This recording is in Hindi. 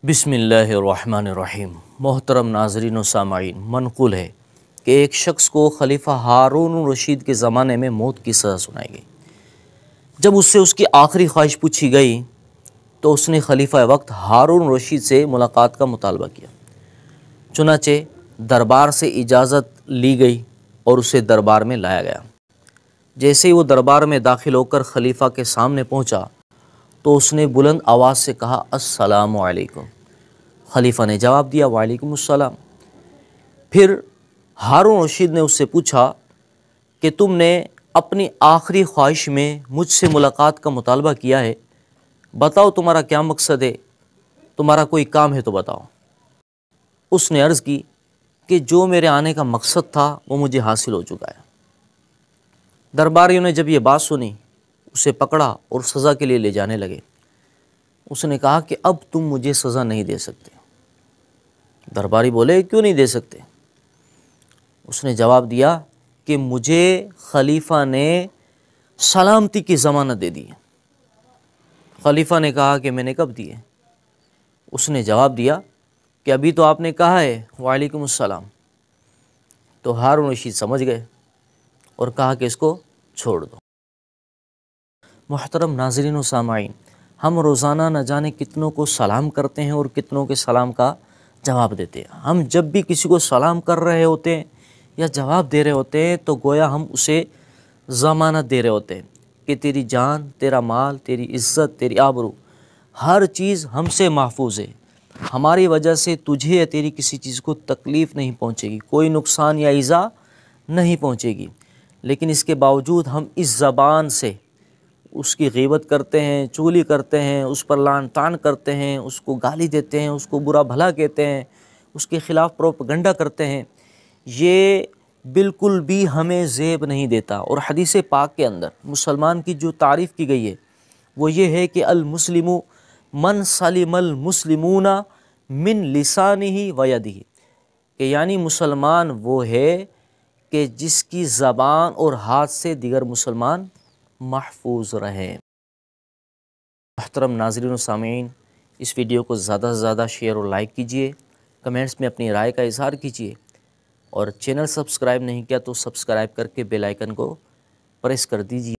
बिस्मिल्लाहिर्रहमानिर्रहीम। मोहतरम नाज़रीन व सामाईन, मनक़ूल है कि एक शख्स को खलीफा हारून रशीद के ज़माने में मौत की सज़ा सुनाई गई। जब उससे उसकी आखिरी ख्वाहिश पूछी गई तो उसने खलीफा वक्त हारून रशीद से मुलाकात का मुतालबा किया। चुनाचे दरबार से इजाज़त ली गई और उसे दरबार में लाया गया। जैसे ही वो दरबार में दाखिल होकर खलीफा के सामने पहुंचा तो उसने बुलंद आवाज़ से कहा, अस्सलामु अलैकुम। खलीफा ने जवाब दिया, वालेकुम अस्सलाम। फिर हारून रशीद ने उससे पूछा कि तुमने अपनी आखिरी ख्वाहिश में मुझसे मुलाकात का मुतालबा किया है, बताओ तुम्हारा क्या मकसद है, तुम्हारा कोई काम है तो बताओ। उसने अर्ज़ की कि जो मेरे आने का मकसद था वो मुझे हासिल हो चुका है। दरबारियों ने जब ये बात सुनी उसे पकड़ा और सज़ा के लिए ले जाने लगे। उसने कहा कि अब तुम मुझे सज़ा नहीं दे सकते। दरबारी बोले, क्यों नहीं दे सकते? उसने जवाब दिया कि मुझे खलीफा ने सलामती की ज़मानत दे दी है। खलीफा ने कहा कि मैंने कब दी है? उसने जवाब दिया कि अभी तो आपने कहा है वालेकुम अस्सलाम। तो हारून रशीद समझ गए और कहा कि इसको छोड़ दो। मोहतरम नाज़रीन व सामाईन, हम रोज़ाना न जाने कितनों को सलाम करते हैं और कितनों के सलाम का जवाब देते हैं। हम जब भी किसी को सलाम कर रहे होते हैं या जवाब दे रहे होते हैं तो गोया हम उसे ज़मानत दे रहे होते हैं कि तेरी जान, तेरा माल, तेरी इज़्ज़त, तेरी आबरू, हर चीज़ हमसे महफूज है। हमारी वजह से तुझे या तेरी किसी चीज़ को तकलीफ़ नहीं पहुँचेगी, कोई नुकसान या ईज़ा नहीं पहुँचेगी। लेकिन इसके बावजूद हम इस ज़बान से उसकी ग़ीबत करते हैं, चुगली करते हैं, उस पर लान तान करते हैं, उसको गाली देते हैं, उसको बुरा भला कहते हैं, उसके ख़िलाफ़ प्रोपगंडा करते हैं। ये बिल्कुल भी हमें ज़ेब नहीं देता। और हदीस पाक के अंदर मुसलमान की जो तारीफ़ की गई है वो ये है कि अल मुस्लिमु मन सलिमल मुस्लिमूना मिन लिसानिही व यदिही, कि यानी मुसलमान वो है कि जिसकी ज़बान और हाथ से दिगर मुसलमान महफूज रहें। मोहतरम नाज़रीन व सामीन, इस वीडियो को ज़्यादा से ज़्यादा शेयर और लाइक कीजिए, कमेंट्स में अपनी राय का इज़हार कीजिए और चैनल सब्सक्राइब नहीं किया तो सब्सक्राइब करके बेल आइकन को प्रेस कर दीजिए।